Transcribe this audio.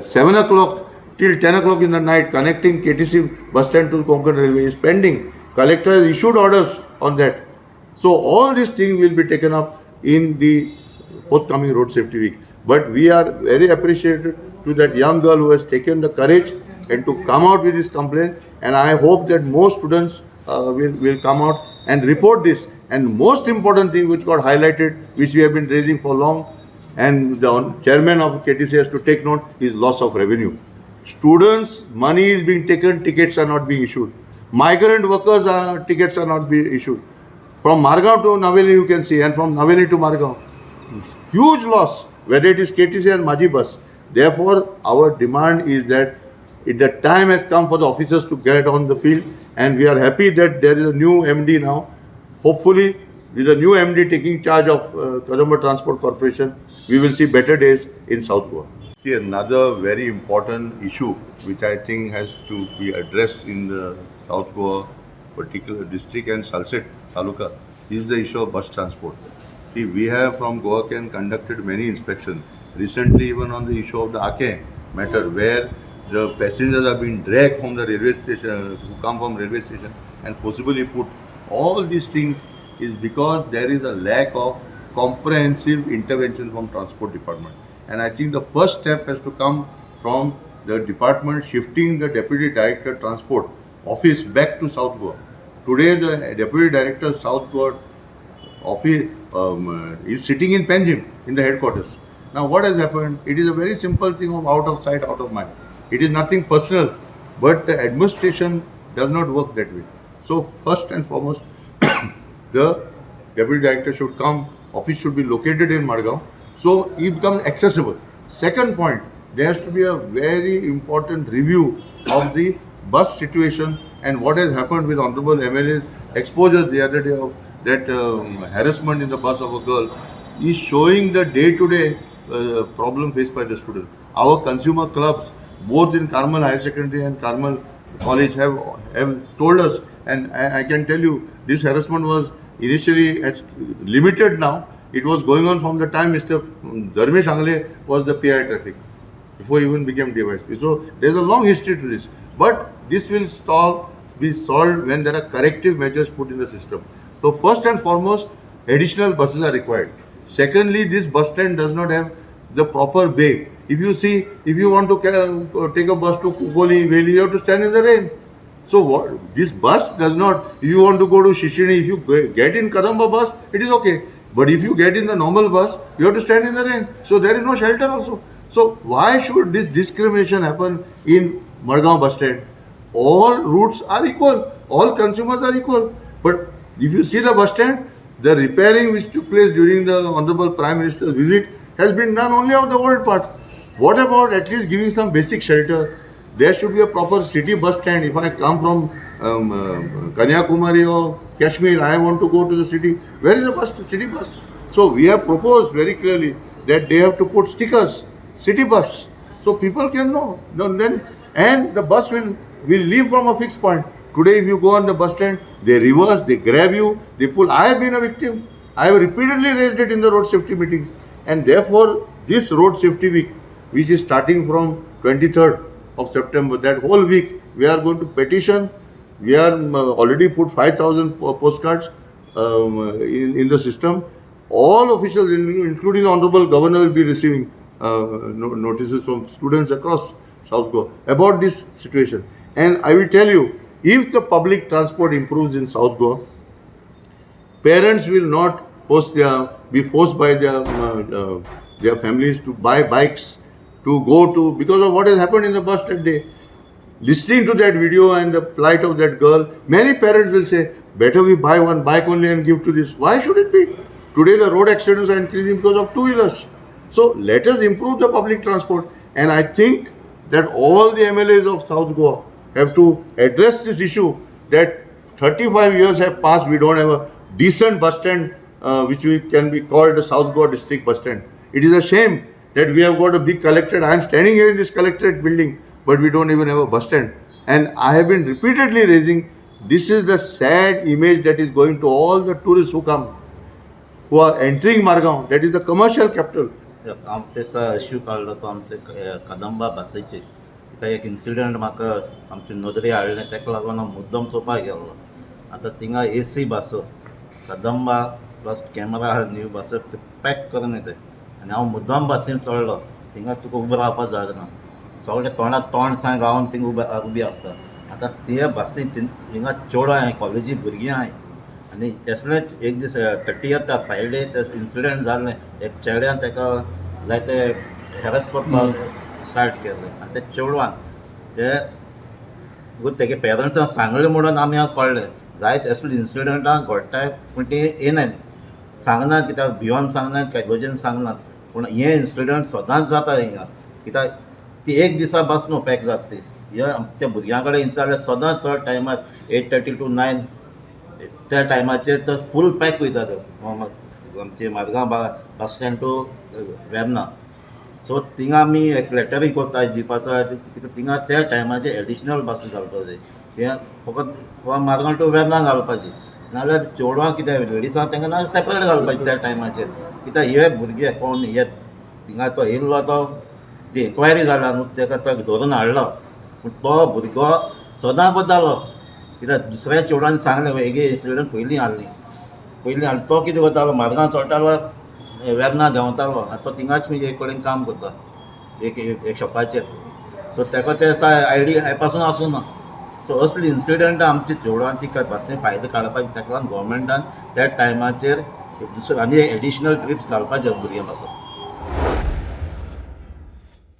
7 o'clock till 10 o'clock in the night connecting KTC bus stand to Konkani railway is pending. Collector has issued orders on that. So all these things will be taken up in the forthcoming road safety week. But we are very appreciative to that young girl who has taken the courage and to come out with this complaint. And I hope that more students will come out and report this. And most important thing which got highlighted, which we have been raising for long, and the chairman of KTC has to take note, is loss of revenue. Students, money is being taken, tickets are not being issued. Migrant workers, tickets are not being issued. From Margao to Naveli you can see, and from Naveli to Margao. Huge loss, whether it is KTC and Maji bus. Therefore, our demand is that the time has come for the officers to get on the field, and we are happy that there is a new MD now. Hopefully, with the new MD taking charge of Kadamba Transport Corporation, we will see better days in South Goa. See, another very important issue which I think has to be addressed in the South Goa particular district and Salset Taluka is the issue of bus transport. See, we have from Goa Can conducted many inspections. Recently, even on the issue of the Ake matter, where the passengers are being dragged from the railway station, who come from railway station and forcibly put. All these things is because there is a lack of comprehensive intervention from transport department. And I think the first step has to come from the department shifting the Deputy Director Transport office back to South Goa. Today, the Deputy Director South Goa office is sitting in Panjim in the headquarters. Now, what has happened? It is a very simple thing of out of sight, out of mind. It is nothing personal, but the administration does not work that way. So, first and foremost, the Deputy Director should come, office should be located in Margao, so it becomes accessible. Second point, there has to be a very important review of the bus situation and what has happened with Honorable MLA's exposure the other day of that harassment in the bus of a girl is showing the day-to-day problem faced by the students. Our consumer clubs, both in Carmel Higher Secondary and Carmel College, have told us, and I can tell you, this harassment was initially limited now. It was going on from the time Mr. Dharmesh Angle was the PI traffic, before he even became DYSP. So there is a long history to this. But this will be solved when there are corrective measures put in the system. So first and foremost, additional buses are required. Secondly, this bus stand does not have the proper bay. If you see, if you want to take a bus to Kukoli, Veli, you have to stand in the rain. So what? This bus does not, if you want to go to Shishini, if you get in Kadamba bus, it is okay. But if you get in the normal bus, you have to stand in the rain. So there is no shelter also. So why should this discrimination happen in Margao bus stand? All routes are equal. All consumers are equal. But if you see the bus stand, the repairing which took place during the Honorable Prime Minister's visit has been done only of the old part. What about at least giving some basic shelter? There should be a proper city bus stand. If I come from Kanyakumari or Kashmir, I want to go to the city. Where is the bus? City bus. So we have proposed very clearly that they have to put stickers, city bus, so people can know. And the bus will leave from a fixed point. Today, if you go on the bus stand, they reverse, they grab you, they pull. I have been a victim. I have repeatedly raised it in the road safety meetings. And therefore, this road safety week, which is starting from 23rd of September, that whole week, we are going to petition. We are already put 5,000 postcards in the system. All officials, including the Honorable Governor, will be receiving notices from students across South Goa about this situation. And I will tell you, if the public transport improves in South Goa, parents will not be forced by their families to buy bikes to go to, because of what has happened in the bus that day. Listening to that video and the plight of that girl, many parents will say, better we buy one bike only and give to this. Why should it be? Today the road accidents are increasing because of two-wheelers. So let us improve the public transport. And I think that all the MLAs of South Goa have to address this issue that 35 years have passed, we don't have a decent bus stand which can be called the South Goa district bus stand. It is a shame that we have got a big collectorate. I am standing here in this collectorate building, but we don't even have a bus stand. And I have been repeatedly raising, this is the sad image that is going to all the tourists who come, who are entering Margao. That is the commercial capital. हांव तेसा issue काडलो तो आमचे कदंबा बसीचे तिका एक incident म्हाका आमचे नदरे हाडलें ताका लागून हांव मुद्दम चोवपाक गेल्लो. आतां थिंगा AC बस Kadamba plus camera new bus ते पॅक करून येताय आनी हांव मुद्दम बसीन चडलो. थिंगा तुका उबो रावपाक जागा ना, सगळे तोंडाक तोंड थंय रावन थिंगा उबी आसता. आतां ते बसीन हिंगा चेडवां हाय, कॉलेजी भुरगीं हाय आनी असलेंच एक दीस 30th फ्रायडे ते इन्सिडंट जाल्लें. एक चेड्यान ताका जायते हॅरस करपाक स्टार्ट केलें आनी ते चेडवान ते तेगे पेरंट्सांक सांगलें म्हणून आमी कळ्ळें. जायत असले इन्सिडंटां घडटाय पूण ती येनाय, सांगनात, कित्याक भियोन सांगनात, कॅगोजेन सांगनात. पूण हे इन्सिडंट सदांच जाता हिंगा, कित्याक ती एक दिसा बस न्हू पॅक जाता ती. हे त्या भुरग्यां कडेन विचारल्यार सदांच तो टायमार 8:30 to 9 त्या टायमाचेर तो फूल पॅक वयता तो आमचे Margao bus stand to Verna. सो थिंगा आमी एक लेटरूय कोत्ता दिवपाचो, कित्याक थिंगा त्या टायमाचे एडिशनल बस घालपाक जाय. ते फकत मारगांव टू वेर्ना घालपाची, नाजाल्यार चेडवां कितें लेडिसांक तांकां ना सेपरेट घालपाचें त्या टायमाचेर. कित्याक हे भुरगे कोण हे थिंगा तो येयल्लो तो ती इन्क्वायरी जाला न्हू, ताका तो धरून हाडलो. पूण तो भुरगो सदां कोत्तालो, कित्याक दुसऱ्या चेडवांनी सांगलें हेगे इन्सिडंट पयलीं हाडली तो कितें करतालो, मारगांव चडटालो, वेर्ना देंवतालो आनी तो थिंगाच एक कडेन काम करता एक शॉपाचेर. सो ताका ते आयडिया पासून आसूं ना. सो असली इन्सिडंट आमच्या चेडवांची बसीन फायदो काडपाची, ताका लागून गोवोरमेंटान त्या टायमाचेर दुसरे आनी एडिशनल ट्रिप्स घालपाचे भुरग्यां पासून.